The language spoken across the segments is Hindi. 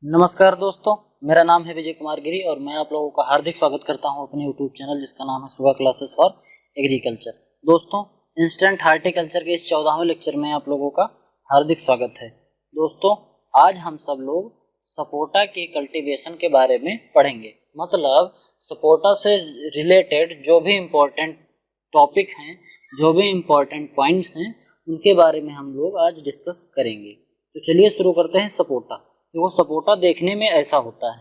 नमस्कार दोस्तों, मेरा नाम है विजय कुमार गिरी और मैं आप लोगों का हार्दिक स्वागत करता हूं अपने यूट्यूब चैनल जिसका नाम है सुबह क्लासेस फॉर एग्रीकल्चर। दोस्तों, इंस्टेंट हार्टिकल्चर के इस 14वें लेक्चर में आप लोगों का हार्दिक स्वागत है। दोस्तों, आज हम सब लोग सपोटा के कल्टीवेशन के बारे में पढ़ेंगे। मतलब सपोटा से रिलेटेड जो भी इम्पोर्टेंट टॉपिक हैं, जो भी इम्पोर्टेंट पॉइंट्स हैं, उनके बारे में हम लोग आज डिस्कस करेंगे। तो चलिए शुरू करते हैं। सपोटा, देखो सपोटा देखने में ऐसा होता है,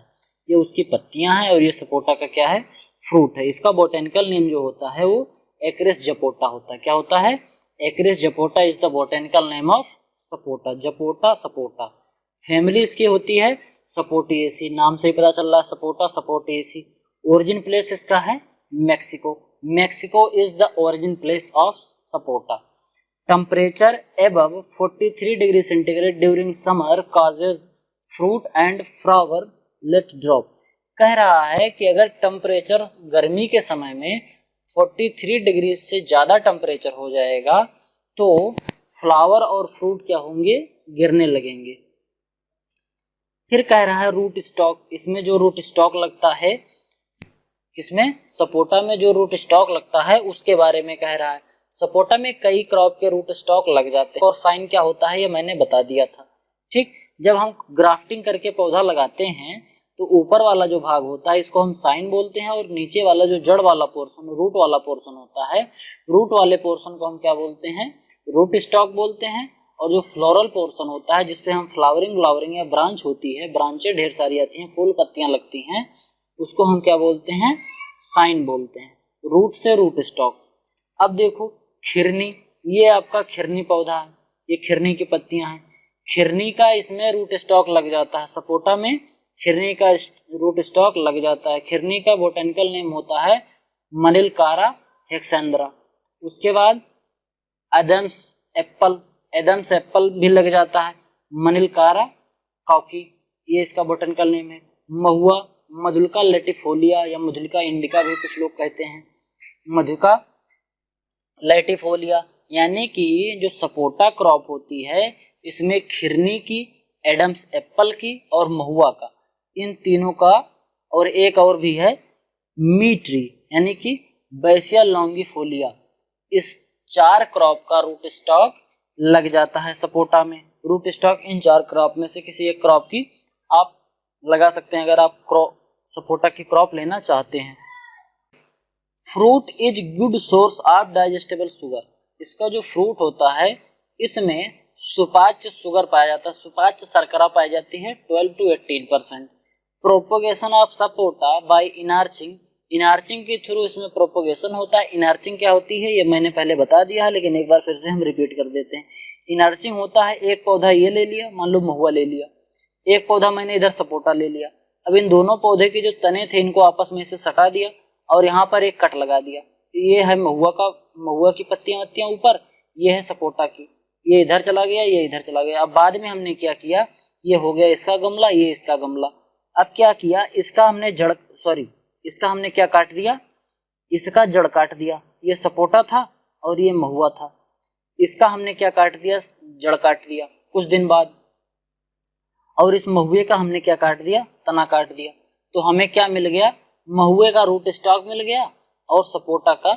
ये उसकी पत्तियां हैं और ये सपोटा का क्या है, फ्रूट है। इसका बोटेनिकल नेम जो होता है वो एक्रिस जपोटा होता है। क्या होता है? Achras zapota is the botanical name of sapota. Zapota sapota, family इसकी होती है सपोटिएसी, नाम से ही पता चल रहा है सपोटा सपोटिएसी। ओरिजिन प्लेस इसका है Mexico. Mexico is the origin place of sapota. Temperature above 43 degree centigrade during summer causes fruit and flower late drop. कह रहा है कि अगर टेम्परेचर गर्मी के समय में 43 डिग्री से ज़्यादा टेम्परेचर हो जाएगा तो फ्लावर और फ्रूट क्या होंगे, गिरने लगेंगे। फिर कह रहा है रूट स्टॉक, इसमें जो रूट स्टॉक लगता है, किसमें, सपोटा में जो रूट स्टॉक लगता है उसके बारे में कह रहा है। सपोटा में कई क्रॉप के रूट स्टॉक लग जाते हैं और साइन क्या होता है ये मैंने बता दिया था। ठीक, जब हम ग्राफ्टिंग करके पौधा लगाते हैं तो ऊपर वाला जो भाग होता है इसको हम साइन बोलते हैं और नीचे वाला जो जड़ वाला पोर्शन, रूट वाला पोर्शन होता है, रूट वाले पोर्शन को हम क्या बोलते हैं, रूट स्टॉक बोलते हैं। और जो फ्लोरल पोर्शन होता है जिसपे हम फ्लावरिंग या ब्रांच होती है, ब्रांचें ढेर सारी आती हैं, फूल पत्तियां लगती हैं, उसको हम क्या बोलते हैं, साइन बोलते हैं। रूट से रूट स्टॉक। अब देखो खिरनी, ये आपका खिरनी पौधा है, ये खिरनी की पत्तियां हैं। खिरनी का इसमें रूट स्टॉक लग जाता है, सपोटा में खिरनी का रूट स्टॉक लग जाता है। खिरनी का बोटेनिकल नेम होता है मनिलकारा हेक्सेंड्रा। उसके बाद एडम्स एप्पल भी लग जाता है, मनिलकारा कॉकी, ये इसका बोटेनिकल नेम है। महुआ, मधुलिका लेटिफोलिया या मधुलिका इंडिका भी कुछ लोग कहते हैं, मधुलिका लेटिफोलिया। यानी कि जो सपोटा क्रॉप होती है इसमें खिरनी की, एडम्स एप्पल की और महुआ का, इन तीनों का, और एक और भी है मी ट्री यानी कि बैसिया लॉन्गिफोलिया, इस 4 क्रॉप का रूट स्टॉक लग जाता है सपोटा में। रूट स्टॉक इन 4 क्रॉप में से किसी एक क्रॉप की आप लगा सकते हैं अगर आप सपोटा की क्रॉप लेना चाहते हैं। Fruit is good source of digestible sugar. इसका जो फ्रूट होता है इसमें सुपाच्य शुगर पाया जाता है, सुपाच्य शर्करा पाई जाती है 12 to 18%। Propagation of sapota by inarching, inarching के थ्रू इसमें प्रोपोगेशन होता है। इनार्चिंग क्या होती है ये मैंने पहले बता दिया है, लेकिन एक बार फिर से हम रिपीट कर देते हैं। इनार्चिंग होता है, एक पौधा ये ले लिया, मान लो महुआ ले लिया, एक पौधा मैंने इधर सपोटा ले लिया, अब इन दोनों पौधे के जो तने थे इनको आपस में से सटा दिया और यहाँ पर एक कट लगा दिया। ये है महुआ की पत्तियां ऊपर, ये है सपोटा की, ये इधर चला गया, ये इधर चला गया। अब बाद में हमने क्या किया, ये हो गया इसका गमला, ये इसका गमला। अब क्या किया, इसका हमने क्या काट दिया, इसका जड़ काट दिया। ये सपोटा था और ये महुआ था, इसका हमने क्या काट दिया, जड़ काट दिया कुछ दिन बाद। और इस महुए का हमने क्या काट दिया, तना काट दिया। तो हमें क्या मिल गया, महुए का रूट स्टॉक मिल गया और सपोटा का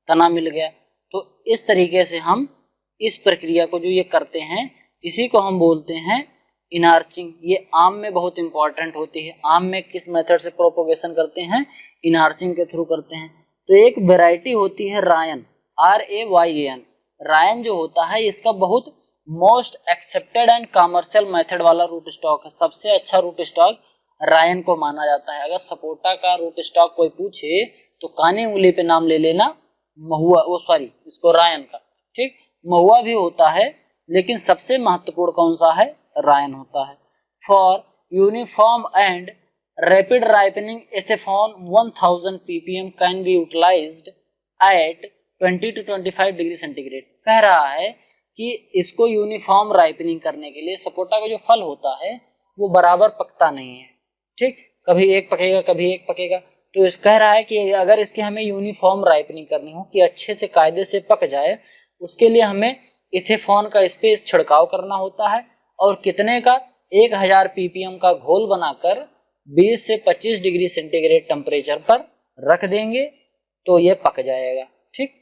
तना मिल गया। तो इस तरीके से हम इस प्रक्रिया को जो ये करते हैं इसी को हम बोलते हैं इनार्चिंग। ये आम में बहुत इंपॉर्टेंट होती है। आम में किस मेथड से प्रोपोगेशन करते हैं, इनार्चिंग के थ्रू करते हैं। तो एक वैरायटी होती है रायन, RAYAN। रायन जो होता है इसका बहुत most accepted and commercial method वाला रूट स्टॉक है। सबसे अच्छा रूट स्टॉक रायन को माना जाता है। अगर सपोटा का रूट स्टॉक कोई पूछे तो कानी उंगली पे नाम ले लेना इसको रायन का। ठीक, महुआ भी होता है लेकिन सबसे महत्वपूर्ण कौन सा है, रायन होता है। For uniform and rapid ripening ethephon 1000 ppm can be utilised at 20 to 25 degree centigrade. कह रहा है कि इसको यूनिफॉर्म राइपनिंग करने के लिए, सपोटा का जो फल होता है वो बराबर पकता नहीं है। ठीक, कभी एक पकेगा कभी एक पकेगा। तो इस कह रहा है कि अगर इसकी हमें यूनिफॉर्म राइपनिंग करनी हो कि अच्छे से कायदे से पक जाए, उसके लिए हमें इथेफॉन का स्पेस छिड़काव करना होता है। और कितने का, 1000 ppm का घोल बनाकर 20 से 25 डिग्री सेंटीग्रेड टेम्परेचर पर रख देंगे तो ये पक जाएगा। ठीक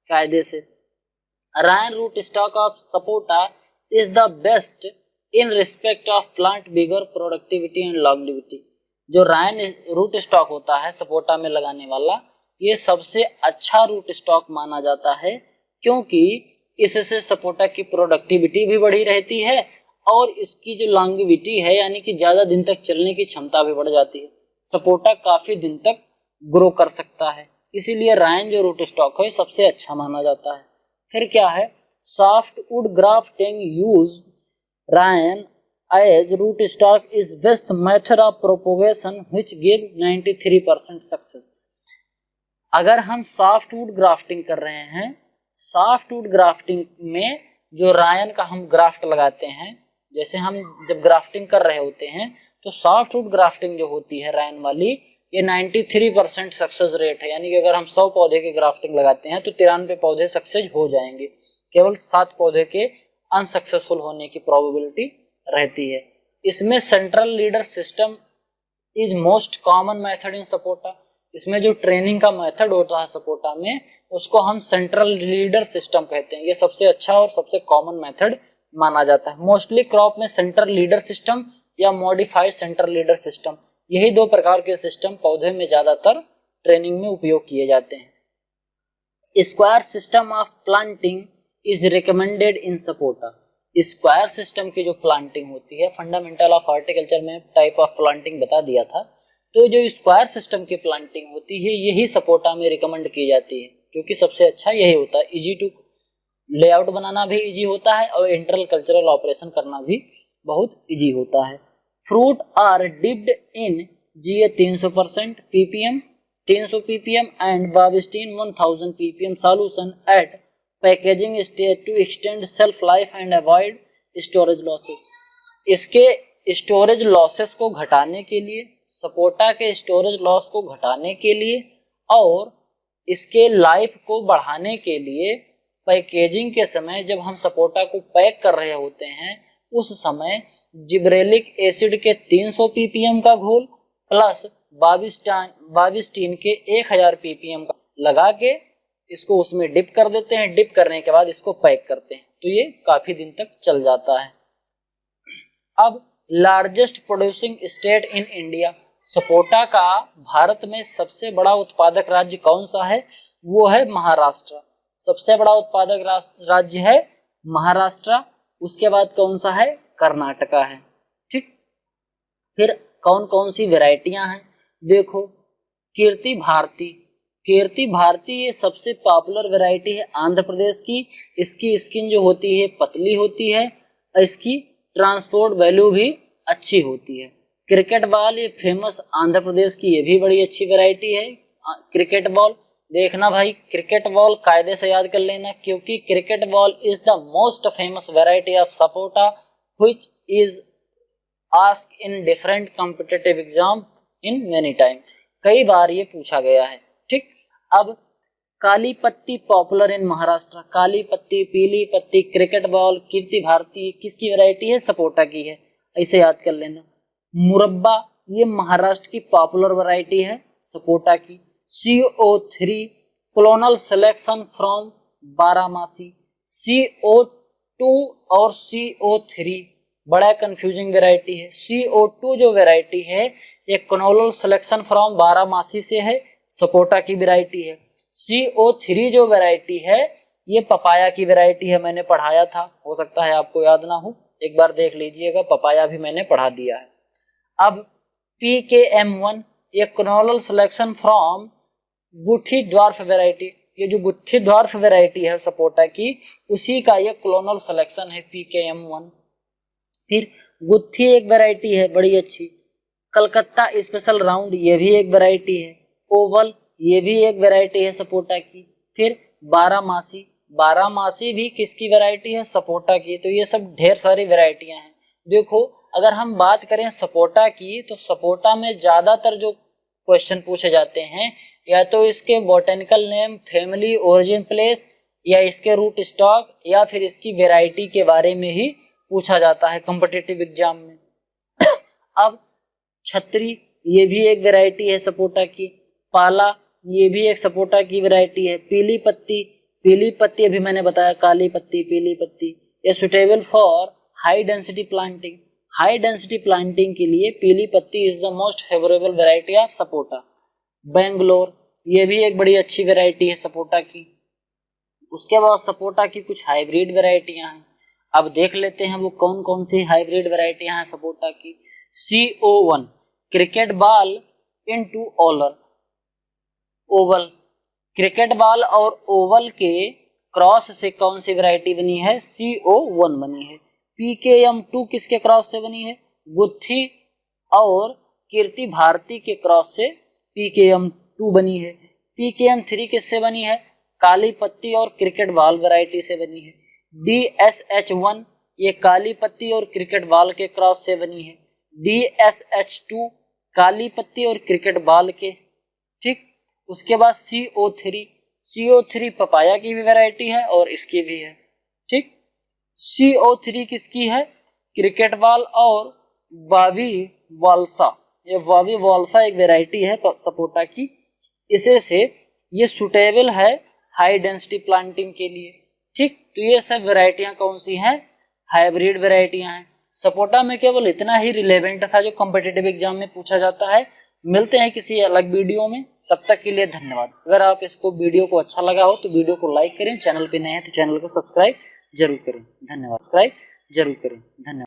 कायदे से। Rayan root stock of sapota is the best in respect of plant bigger productivity and longevity. जो रायन रूट स्टॉक होता है सपोटा में लगाने वाला, ये सबसे अच्छा रूट स्टॉक माना जाता है क्योंकि इससे सपोटा की प्रोडक्टिविटी भी बढ़ी रहती है और इसकी जो लॉन्गेविटी है यानी कि ज्यादा दिन तक चलने की क्षमता भी बढ़ जाती है। सपोटा काफी दिन तक ग्रो कर सकता है, इसीलिए रायन जो रूट स्टॉक है सबसे अच्छा माना जाता है। फिर क्या है, soft wood grafting use rayan as root stock is best method of propagation which give 93% success. अगर हम सॉफ्ट वुड ग्राफ्टिंग कर रहे हैं, सॉफ्ट वुड ग्राफ्टिंग में जो रायन का हम ग्राफ्ट लगाते हैं, जैसे हम जब ग्राफ्टिंग कर रहे होते हैं तो सॉफ्ट वुड ग्राफ्टिंग जो होती है रायन वाली, ये 93% सक्सेस रेट है। यानी कि अगर हम 100 पौधे के ग्राफ्टिंग लगाते हैं तो 93 पौधे सक्सेस हो जाएंगे, केवल 7 पौधे के अनसक्सेसफुल होने की प्रोबेबिलिटी रहती है। इसमें central leader system is most common method in sapota. इसमें जो ट्रेनिंग का मेथड होता है सपोटा में, उसको हम सेंट्रल लीडर सिस्टम कहते हैं। ये सबसे अच्छा और सबसे कॉमन मेथड माना जाता है। मोस्टली क्रॉप में सेंट्रल लीडर सिस्टम या मॉडिफाइड सेंट्रल लीडर सिस्टम, यही 2 प्रकार के सिस्टम पौधे में ज्यादातर ट्रेनिंग में उपयोग किए जाते हैं। Square system of planting is recommended in sapota. Square system की जो प्लांटिंग होती है, फंडामेंटल ऑफ हॉर्टिकल्चर में टाइप ऑफ प्लांटिंग बता दिया था, तो जो स्क्वायर सिस्टम की प्लांटिंग होती है यही सपोटा में रिकमेंड की जाती है क्योंकि सबसे अच्छा यही होता है। इजी टू लेआउट बनाना भी इजी होता है और इंटरनल कल्चरल ऑपरेशन करना भी बहुत इजी होता है। Fruit are dipped in GA 300% ppm 300 ppm and Bavistin 1000 ppm solution at packaging stage to extend self life and avoid storage losses. इसके स्टोरेज लॉसेस को घटाने के लिए, सपोटा के स्टोरेज लॉस को घटाने के लिए और इसके लाइफ को बढ़ाने के लिए पैकेजिंग के समय जब हम सपोटा को पैक कर रहे होते हैं उस समय जिब्रेलिक एसिड के 300 ppm का घोल प्लस बाविस्टीन के 1000 ppm का लगा के इसको उसमें डिप कर देते हैं। डिप करने के बाद इसको पैक करते हैं तो ये काफी दिन तक चल जाता है। अब largest producing state in India, sapota का भारत में सबसे बड़ा उत्पादक राज्य कौन सा है? वो है महाराष्ट्र। सबसे बड़ा उत्पादक राज्य है महाराष्ट्र। उसके बाद कौन सा है? कर्नाटका है। ठीक, फिर कौन कौन सी वैरायटियां हैं देखो। कीर्ति भारती, कीर्ति भारती ये सबसे पॉपुलर वैरायटी है आंध्र प्रदेश की। इसकी स्किन जो होती है पतली होती है, इसकी ट्रांसपोर्ट वैल्यू भी अच्छी होती है। क्रिकेट बॉल ये फेमस आंध्र प्रदेश की, ये भी बड़ी अच्छी वैरायटी है। क्रिकेट बॉल देखना भाई, क्रिकेट बॉल कायदे से याद कर लेना क्योंकि cricket ball is the most famous variety of sapota which is asked in different competitive exam in many time. कई बार ये पूछा गया है। ठीक, अब काली पत्ती पॉपुलर इन महाराष्ट्र। काली पत्ती, पीली पत्ती, क्रिकेट बॉल, कीर्ति भारती किसकी वैरायटी है? सपोटा की है, ऐसे याद कर लेना। मुरब्बा ये महाराष्ट्र की पॉपुलर वैरायटी है सपोटा की। CO3 क्लोनल सिलेक्शन फ्रॉम बारामासी। CO2 और CO3 बड़ा कंफ्यूजिंग वैरायटी है। CO2 जो वैरायटी है ये क्लोनल सिलेक्शन फ्रॉम बारामासी से है, सपोटा की वैरायटी है। CO3 जो वैरायटी है ये पपाया की वैरायटी है, मैंने पढ़ाया था, हो सकता है आपको याद ना हो, एक बार देख लीजिएगा, पपाया भी मैंने पढ़ा दिया है। अब PKM1 ये clonal selection from Guthi dwarf variety, ये जो गुट्ठी ड्वार्फ वैरायटी है सपोटा की उसी का ये क्लोनल सिलेक्शन है PKM1। फिर गुत्थी एक वैरायटी है बड़ी अच्छी। कलकत्ता स्पेशल राउंड ये भी एक वैरायटी है। ओवल ये भी एक वैरायटी है सपोटा की। फिर बारामासी, बारामासी भी किसकी वैरायटी है? सपोटा की। तो ये सब ढेर सारी वैरायटियां हैं। देखो अगर हम बात करें सपोटा की तो सपोटा में ज्यादातर जो क्वेश्चन पूछे जाते हैं या तो इसके botanical name, family, origin place या इसके रूट स्टॉक या फिर इसकी वैरायटी के बारे में ही पूछा जाता है कॉम्पिटिटिव एग्जाम में। अब छतरी, ये भी एक वैरायटी है सपोटा की। पाला, ये भी एक सपोटा की वैरायटी है। पीली पत्ती अभी मैंने बताया, काली पत्ती, पीली पत्ती, ये suitable for high density planting. High density planting के लिए पीली पत्ती is the most favourable variety of sapota. Bangalore, ये भी एक बड़ी अच्छी वैरायटी है सपोटा की। उसके बाद सपोटा की कुछ हाइब्रिड वैरायटियां हैं। अब देख लेते हैं वो कौन कौन सी हाइब्रिड वैरायटियां हैं सपोटा की। CO1 cricket ball into Oval. Cricket ball और ओवल के क्रॉस से कौन सी वैरायटी बनी है? CO1 बनी है। PKM2 किसके क्रॉस से बनी है? गुत्थी और कीर्ति भारती के क्रॉस से PKM2 बनी है। PKM3 किससे बनी है? काली पत्ती और क्रिकेट बॉल वैरायटी से बनी है। DSH1 ये काली पत्ती और क्रिकेट बॉल के क्रॉस से बनी है। DSH2 काली पत्ती और क्रिकेट बॉल के, ठीक। उसके बाद CO3 पपाया की भी वैरायटी है और इसकी भी है, ठीक। CO3 किसकी है? क्रिकेट बॉल और वावी वालसा। ये वावी वालसा एक वैरायटी है सपोटा की। इसे से ये सुटेबल है हाई डेंसिटी प्लांटिंग के लिए, ठीक। तो ये सब वैरायटियां कौन सी हैं? हाइब्रिड वैरायटियां हैं। सपोटा में केवल इतना ही रिलेवेंट था जो कॉम्पिटिटिव एग्जाम में पूछा जाता है। मिलते हैं किसी अलग वीडियो में, तब तक के लिए धन्यवाद। अगर आप इसको वीडियो को अच्छा लगा हो तो वीडियो को लाइक करें, चैनल पे नए हैं तो चैनल को सब्सक्राइब जरूर करें। धन्यवाद।